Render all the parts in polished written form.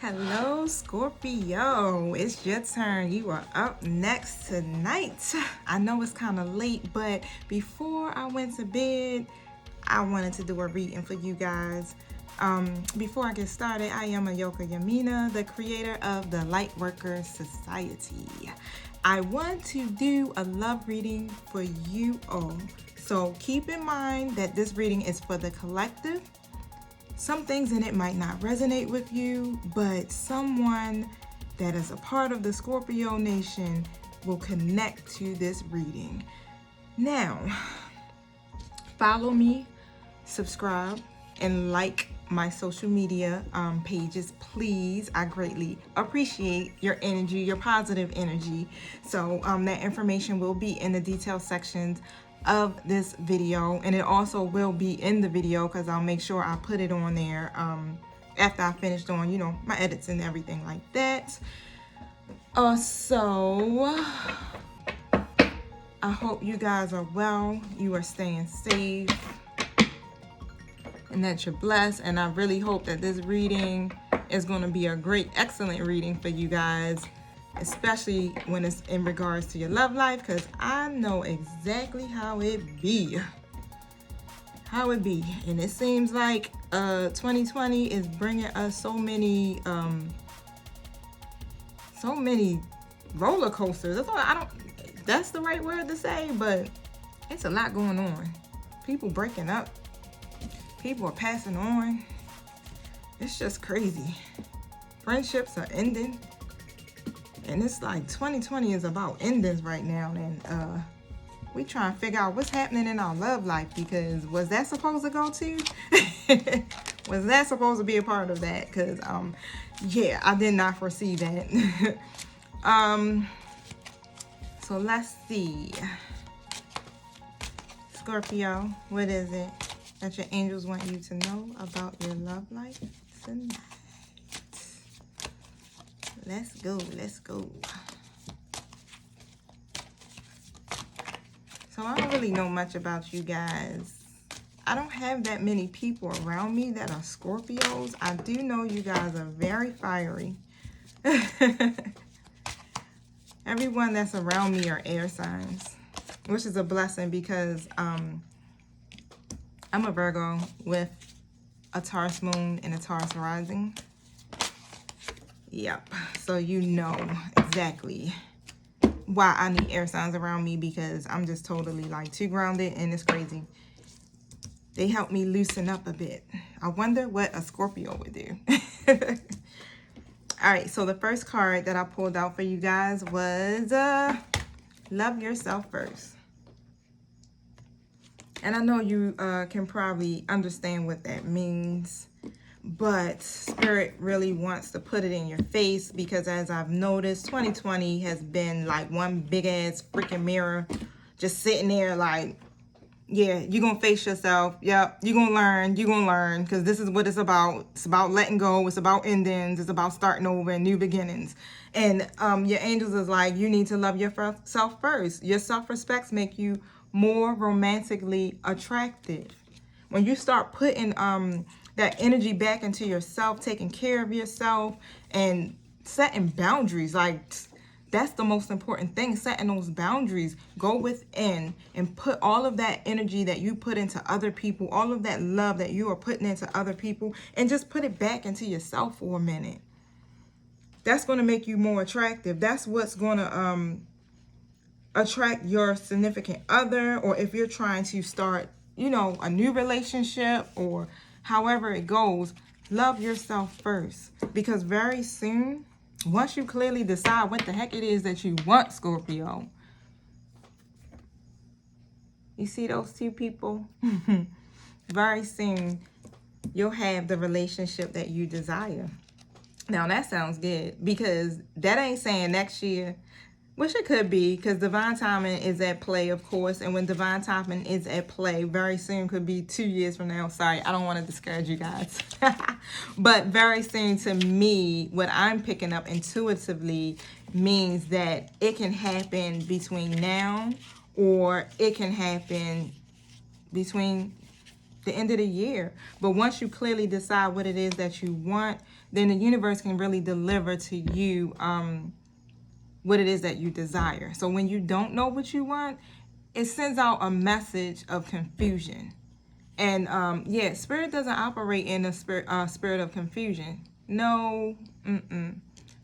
Hello, Scorpio. It's your turn. You are up next tonight. I know it's kind of late, but before I went to bed, I wanted to do a reading for you guys. Before I get started, I am Ayoka Yamina, the creator of the Lightworker Society. I want to do a love reading for you all. So keep in mind that this reading is for the collective. Some things in it might not resonate with you, but someone that is a part of the Scorpio Nation will connect to this reading. Now, follow me, subscribe, and like my social media pages, please. I greatly appreciate your energy, your positive energy. So that information will be in the detail sections of this video, and it also will be in the video because I'll make sure I put it on there after I finish doing, my edits and everything like that. So I hope you guys are well, you are staying safe, and that you're blessed. And I really hope that this reading is going to be a great, excellent reading for you guys, especially when it's in regards to your love life, because I know exactly how it be. And it seems like 2020 is bringing us so many roller coasters. That's the right word to say, but it's a lot going on. People breaking up, people are passing on. It's just crazy. Friendships are ending. And it's like 2020 is about endings right now, and we trying to figure out what's happening in our love life, because was that supposed to go to? Was that supposed to be a part of that? Because yeah, I did not foresee that. So let's see. Scorpio, what is it that your angels want you to know about your love life tonight? Let's go. So I don't really know much about you guys. I don't have that many people around me that are Scorpios. I do know you guys are very fiery. Everyone that's around me are air signs, which is a blessing because I'm a Virgo with a Taurus moon and a Taurus rising. Yep, so you know exactly why I need air signs around me, because I'm just totally like too grounded, and it's crazy. They help me loosen up a bit. I wonder what a Scorpio would do. All right, so the first card that I pulled out for you guys was Love Yourself First. And I know you can probably understand what that means, but Spirit really wants to put it in your face, because as I've noticed, 2020 has been like one big ass freaking mirror just sitting there like, yeah, you're going to face yourself. Yep, you're going to learn, because this is what it's about. It's about letting go. It's about endings. It's about starting over and new beginnings. And your angels is like, you need to love yourself first. Your self-respects make you more romantically attractive. When you start putting that energy back into yourself, taking care of yourself, and setting boundaries, like that's the most important thing, setting those boundaries. Go within and put all of that energy that you put into other people, all of that love that you are putting into other people, and just put it back into yourself for a minute. That's going to make you more attractive. That's what's going to attract your significant other, or if you're trying to start, a new relationship, or however it goes, love yourself first. Because very soon, once you clearly decide what the heck it is that you want, Scorpio, you see those two people? Very soon, you'll have the relationship that you desire. Now, that sounds good, because that ain't saying next year. Which it could be, because divine timing is at play, of course. And when divine timing is at play, very soon could be 2 years from now. Sorry, I don't want to discourage you guys. But very soon, to me, what I'm picking up intuitively means that it can happen between now, or it can happen between the end of the year. But once you clearly decide what it is that you want, then the universe can really deliver to you what it is that you desire. So when you don't know what you want, it sends out a message of confusion. And yeah, spirit doesn't operate in a spirit of confusion. No,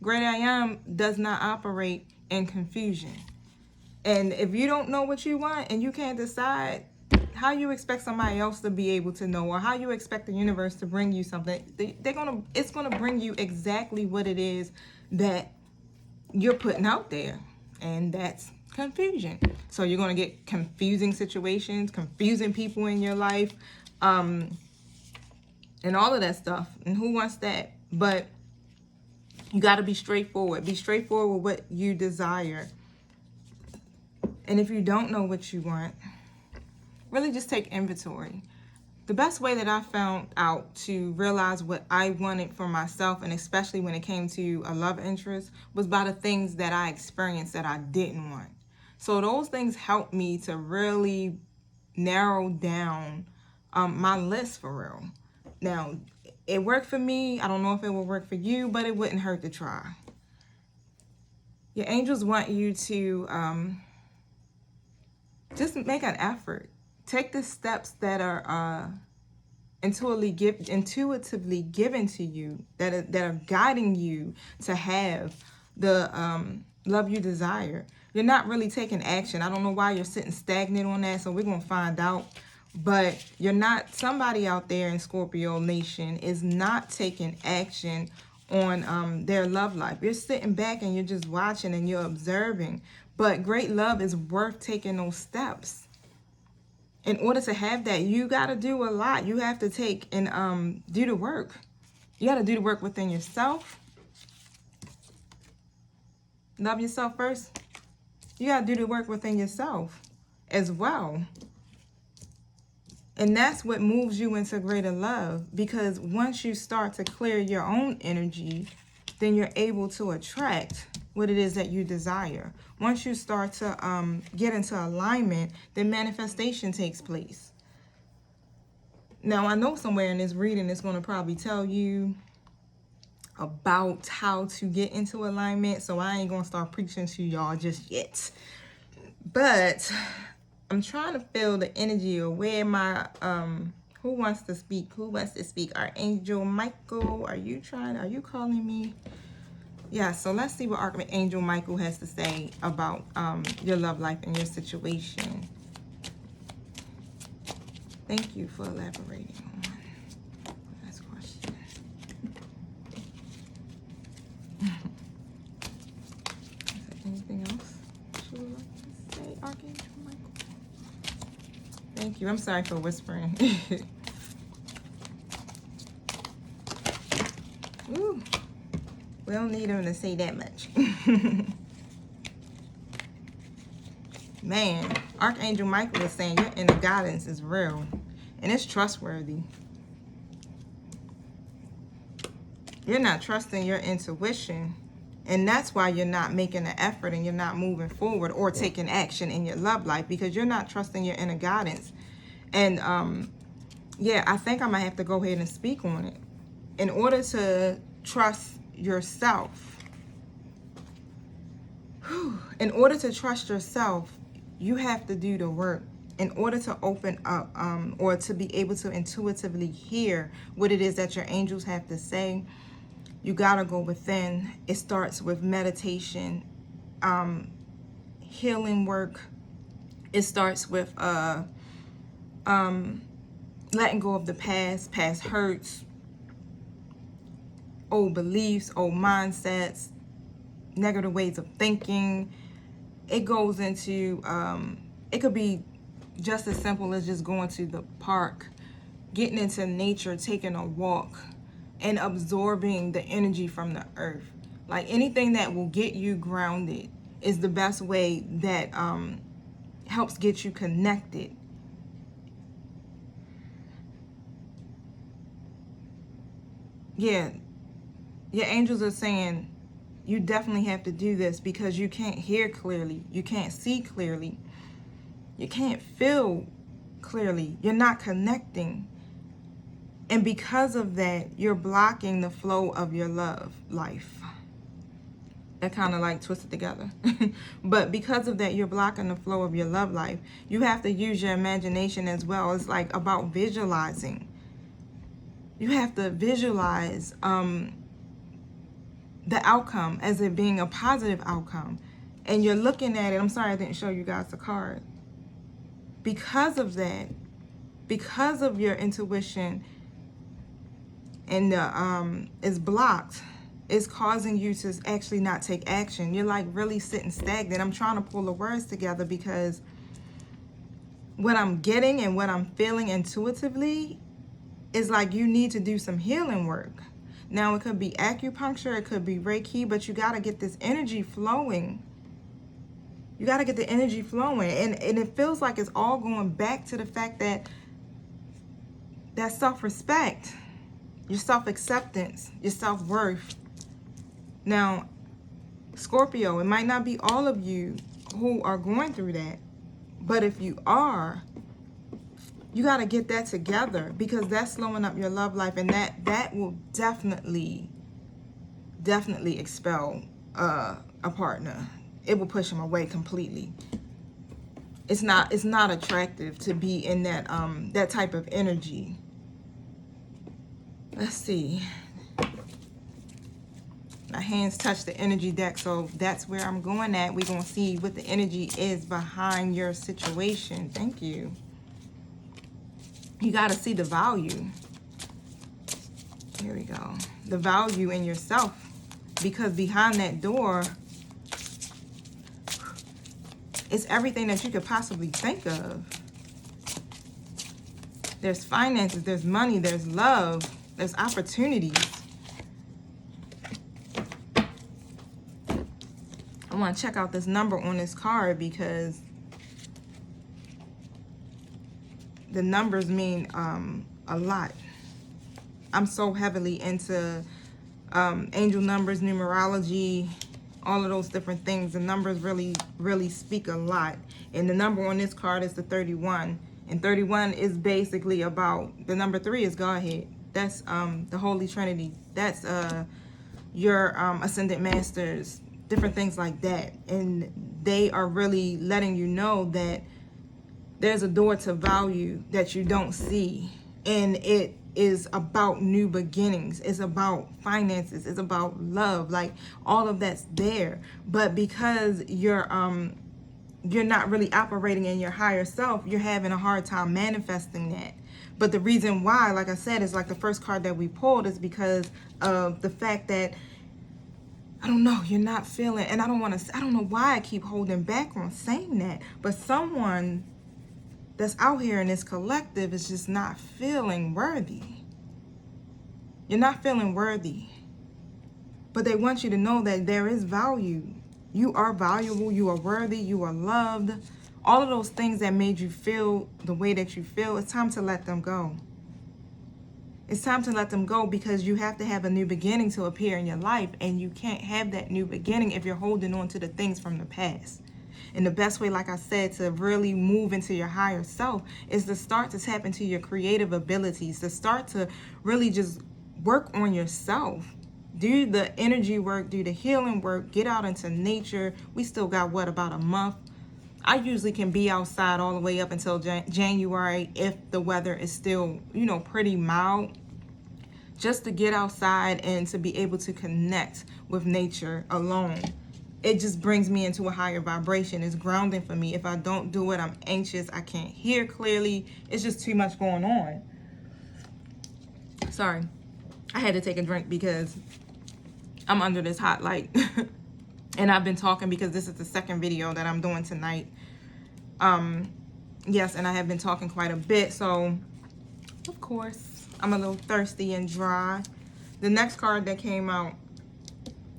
Great I Am does not operate in confusion. And if you don't know what you want and you can't decide, how you expect somebody else to be able to know, or how you expect the universe to bring you something? It's gonna bring you exactly what it is that you're putting out there, and that's confusion. So you're gonna get confusing situations, confusing people in your life, and all of that stuff. And who wants that? But you got to be straightforward. Be straightforward with what you desire. And if you don't know what you want, really just take inventory. The best way that I found out to realize what I wanted for myself, and especially when it came to a love interest, was by the things that I experienced that I didn't want. So those things helped me to really narrow down my list for real. Now, it worked for me. I don't know if it will work for you, but it wouldn't hurt to try. Your angels want you to just make an effort. Take the steps that are intuitively given to you, that are guiding you to have the love you desire. You're not really taking action. I don't know why you're sitting stagnant on that, so we're going to find out. But you're not, somebody out there in Scorpio Nation is not taking action on their love life. You're sitting back and you're just watching and you're observing. But great love is worth taking those steps. In order to have that, you got to do a lot. You have to take and do the work. You got to do the work within yourself. Love yourself first. You got to do the work within yourself as well. And that's what moves you into greater love. Because once you start to clear your own energy, then you're able to attract what it is that you desire. Once you start to get into alignment, then manifestation takes place. Now, I know somewhere in this reading it's going to probably tell you about how to get into alignment, so I ain't going to start preaching to y'all just yet. But I'm trying to feel the energy of where my who wants to speak? Who wants to speak? Archangel Michael, are you calling me? Yeah, so let's see what Archangel Michael has to say about your love life and your situation. Thank you for elaborating on the last question. Is there anything else you would like to say, Archangel Michael? Thank you. I'm sorry for whispering. Ooh. We don't need him to say that much. Man, Archangel Michael is saying your inner guidance is real and it's trustworthy. You're not trusting your intuition, and that's why you're not making an effort and you're not moving forward or taking action in your love life, because you're not trusting your inner guidance. And yeah, I think I might have to go ahead and speak on it. In order to trust yourself, in order to trust yourself, you have to do the work. In order to open up or to be able to intuitively hear what it is that your angels have to say, you gotta go within. It starts with meditation, healing work. It starts with letting go of the past hurts, old beliefs, old mindsets, negative ways of thinking. It goes into, it could be just as simple as just going to the park, getting into nature, taking a walk, and absorbing the energy from the earth. Like anything that will get you grounded is the best way that helps get you connected. Yeah, your angels are saying you definitely have to do this because you can't hear clearly, you can't see clearly, you can't feel clearly, you're not connecting. And because of that, you're blocking the flow of your love life. That kind of like twisted together. But because of that, you're blocking the flow of your love life. You have to use your imagination as well. It's like about visualizing. You have to visualize the outcome as it being a positive outcome. And you're looking at it. I'm sorry I didn't show you guys the card. Because of that, because of your intuition and the is blocked, it's causing you to actually not take action. You're like really sitting stagnant. I'm trying to pull the words together because what I'm getting and what I'm feeling intuitively is like you need to do some healing work. Now, it could be acupuncture, it could be Reiki, but you got to get this energy flowing. You got to get the energy flowing. And it feels like it's all going back to the fact that self-respect, your self-acceptance, your self-worth. Now, Scorpio, it might not be all of you who are going through that, but if you are, you got to get that together, because that's slowing up your love life, and that will definitely expel a partner. It will push them away completely. It's not attractive to be in that that type of energy. Let's see. My hands touch the energy deck, so that's where I'm going at. We're going to see what the energy is behind your situation. Thank you. You got to see the value. Here we go. The value in yourself. Because behind that door, it's everything that you could possibly think of. There's finances, there's money, there's love, there's opportunities. I want to check out this number on this card because the numbers mean a lot. I'm so heavily into angel numbers, numerology, all of those different things. The numbers really speak a lot. And the number on this card is the 31. And 31 is basically about, the number 3 is Godhead. That's the Holy Trinity. That's your Ascended Masters, different things like that. And they are really letting you know that there's a door to value that you don't see. And it is about new beginnings. It's about finances. It's about love. Like, all of that's there. But because you're not really operating in your higher self, you're having a hard time manifesting that. But the reason why, like I said, is like the first card that we pulled, is because of the fact that, I don't know, you're not feeling, and I don't know why I keep holding back on saying that, but someone that's out here in this collective is just not feeling worthy. You're not feeling worthy. But they want you to know that there is value. You are valuable, you are worthy, you are loved. All of those things that made you feel the way that you feel, it's time to let them go. It's time to let them go, because you have to have a new beginning to appear in your life, and you can't have that new beginning if you're holding on to the things from the past. And the best way, like I said, to really move into your higher self is to start to tap into your creative abilities, to start to really just work on yourself. Do the energy work, do the healing work, get out into nature. We still got, what, about a month? I usually can be outside all the way up until January if the weather is still, pretty mild. Just to get outside and to be able to connect with nature alone. It just brings me into a higher vibration. It's grounding for me. If I don't do it, I'm anxious. I can't hear clearly. It's just too much going on. Sorry. I had to take a drink because I'm under this hot light. And I've been talking because this is the second video that I'm doing tonight. Yes, and I have been talking quite a bit. So, of course, I'm a little thirsty and dry. The next card that came out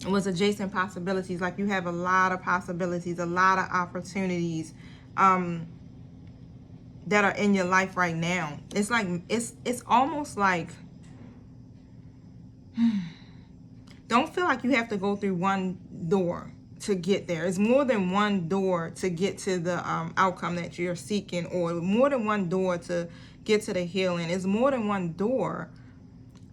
was adjacent possibilities. Like, you have a lot of possibilities, a lot of opportunities that are in your life right now. It's like, it's almost like, don't feel like you have to go through one door to get there. It's more than one door to get to the outcome that you're seeking, or more than one door to get to the healing. It's more than one door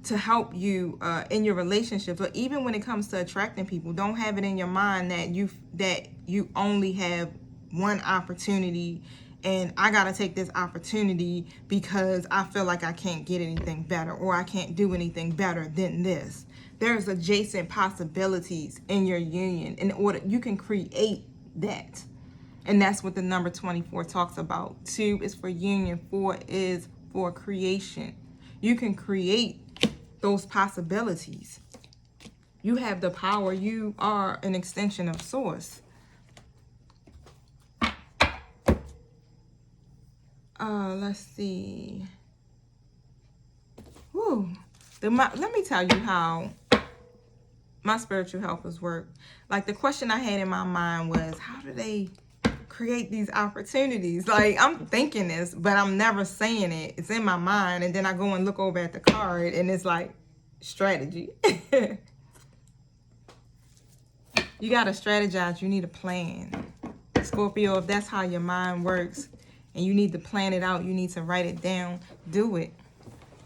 to help you in your relationships, or even when it comes to attracting people. Don't have it in your mind that you only have one opportunity, and I gotta take this opportunity because I feel like I can't get anything better, or I can't do anything better than this. There's adjacent possibilities in your union. In order, you can create that. And that's what the number 24 talks about. 2 is for union, 4 is for creation. You can create those possibilities. You have the power. You are an extension of source. Let's see. Whew. Let me tell you how my spiritual helpers work. Like, the question I had in my mind was, how do they create these opportunities? Like, I'm thinking this, but I'm never saying it. It's in my mind, and then I go and look over at the card, and it's like strategy. You got to strategize. You need a plan. Scorpio, if that's how your mind works and you need to plan it out, you need to write it down, do it.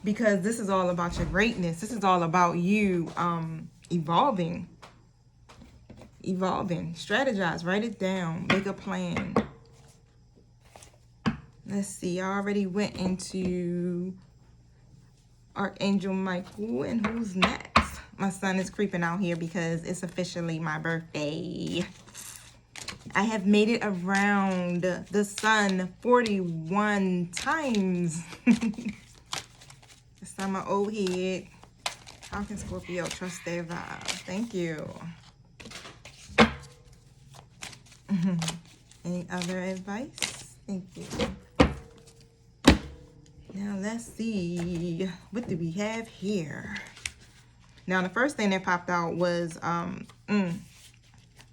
Because this is all about your greatness. This is all about you evolving. Strategize, write it down, make a plan. Let's see, I already went into Archangel Michael, and who's next? My son is creeping out here because it's officially my birthday. I have made it around the sun 41 times. It's on my old head. How can Scorpio trust their vibe? Thank you. Any other advice? Thank you. Now let's see. What do we have here? Now the first thing that popped out was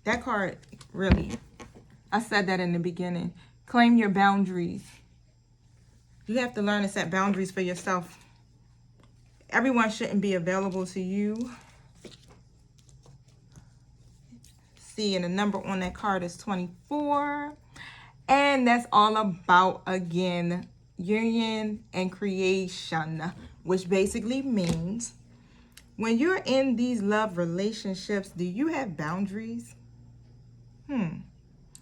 that card. Really, I said that in the beginning. Claim your boundaries. You have to learn to set boundaries for yourself. Everyone shouldn't be available to you. See, and the number on that card is 24. And that's all about, again, union and creation, which basically means when you're in these love relationships, do you have boundaries?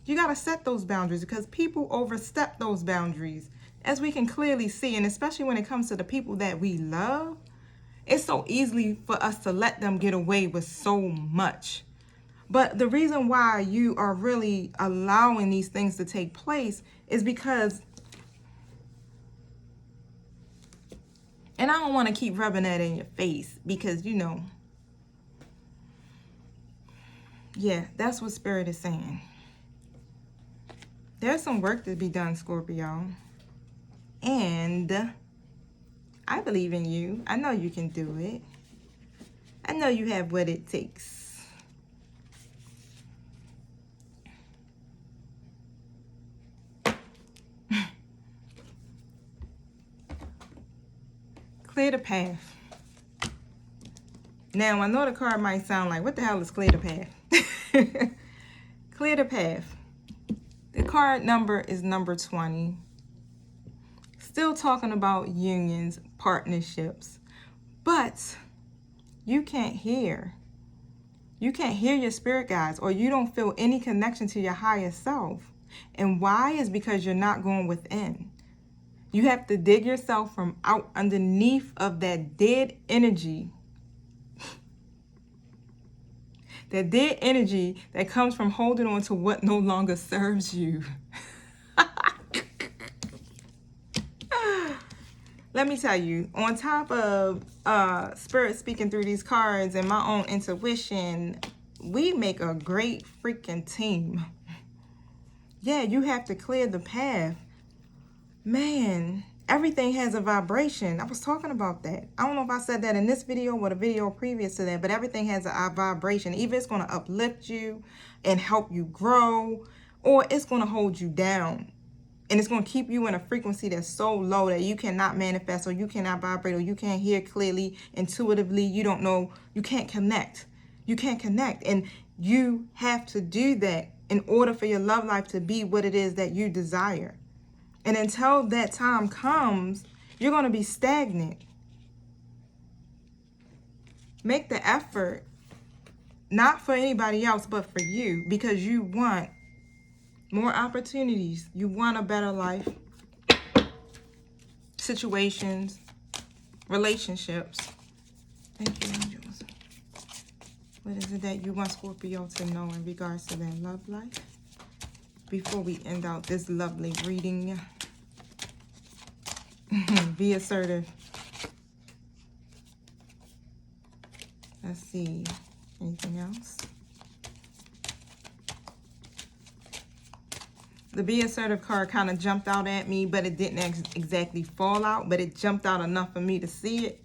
You got to set those boundaries, because people overstep those boundaries, as we can clearly see. And especially when it comes to the people that we love, it's so easy for us to let them get away with so much. But the reason why you are really allowing these things to take place is because, and I don't want to keep rubbing that in your face, because, you know, yeah, that's what Spirit is saying. There's some work to be done, Scorpio. And I believe in you. I know you can do it. I know you have what it takes. Clear the path. Now, I know the card might sound like, what the hell is clear the path? Clear the path. The card number is number 20. Still talking about unions, partnerships. But you can't hear. You can't hear your spirit guides, or you don't feel any connection to your higher self. And why? Is because you're not going within. You have to dig yourself from out underneath of that dead energy. That dead energy that comes from holding on to what no longer serves you. Let me tell you, on top of Spirit speaking through these cards and my own intuition, we make a great freaking team. Yeah, you have to clear the path. Man, everything has a vibration. I was talking about that. I don't know if I said that in this video or the video previous to that, but everything has a vibration. Either it's going to uplift you and help you grow, or it's going to hold you down. And it's going to keep you in a frequency that's so low that you cannot manifest, or you cannot vibrate, or you can't hear clearly, intuitively. You don't know. You can't connect. You can't connect. And you have to do that in order for your love life to be what it is that you desire. And until that time comes, you're going to be stagnant. Make the effort, not for anybody else, but for you, because you want more opportunities. You want a better life, situations, relationships. Thank you, angels. What is it that you want Scorpio to know in regards to their love life? Before we end out this lovely reading, be assertive. Let's see. Anything else? The Be Assertive card kind of jumped out at me, but it didn't exactly fall out, but it jumped out enough for me to see it.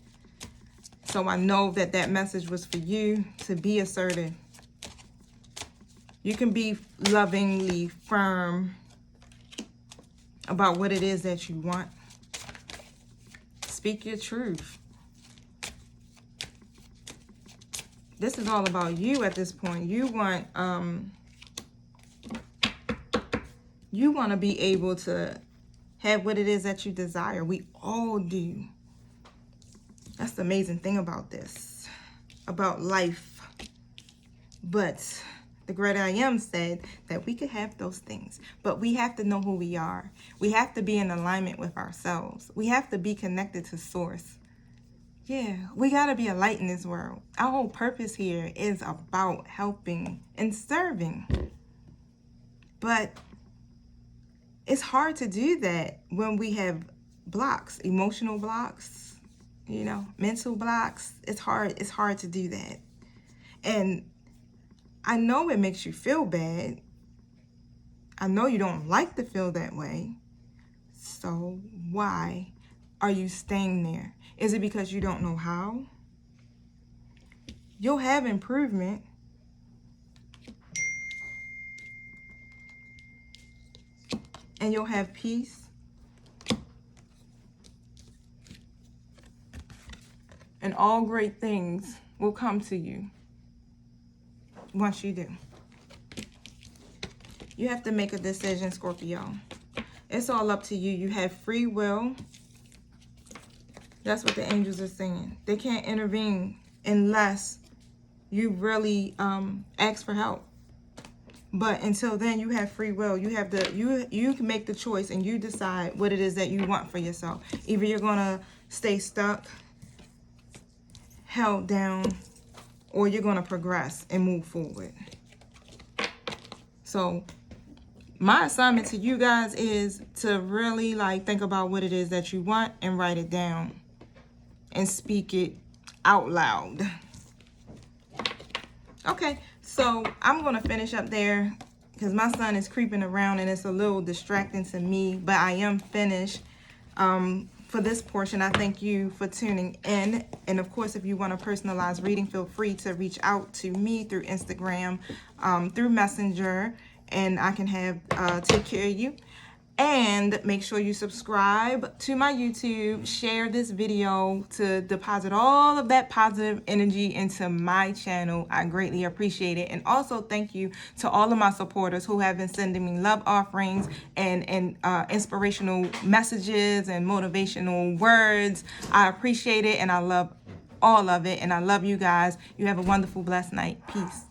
So I know that that message was for you, to be assertive. You can be lovingly firm about what it is that you want. Speak your truth. This is all about you at this point. You want to be able to have what it is that you desire. We all do. That's the amazing thing about this, about life. But the great I Am said that we could have those things, but we have to know who we are. We have to be in alignment with ourselves. We have to be connected to source. Yeah, we got to be a light in this world. Our whole purpose here is about helping and serving. But it's hard to do that when we have blocks, emotional blocks, you know, mental blocks. It's hard to do that. And I know it makes you feel bad. I know you don't like to feel that way. So why are you staying there? Is it because you don't know how? You'll have improvement. And you'll have peace. And all great things will come to you once you do. You have to make a decision, Scorpio. It's all up to you. You have free will. That's what the angels are saying. They can't intervene unless you really ask for help. But until then, you have free will. You have you can make the choice and you decide what it is that you want for yourself. Either you're gonna stay stuck, held down, or you're gonna progress and move forward. So my assignment to you guys is to really think about what it is that you want and write it down and speak it out loud. Okay, so I'm going to finish up there because my son is creeping around and it's a little distracting to me, but I am finished for this portion. I thank you for tuning in. And of course, if you want a personalized reading, feel free to reach out to me through Instagram, through Messenger, and I can take care of you. And make sure you subscribe to my YouTube, share this video to deposit all of that positive energy into my channel. I greatly appreciate it. And also thank you to all of my supporters who have been sending me love offerings and inspirational messages and motivational words. I appreciate it and I love all of it. And I love you guys. You have a wonderful, blessed night. Peace.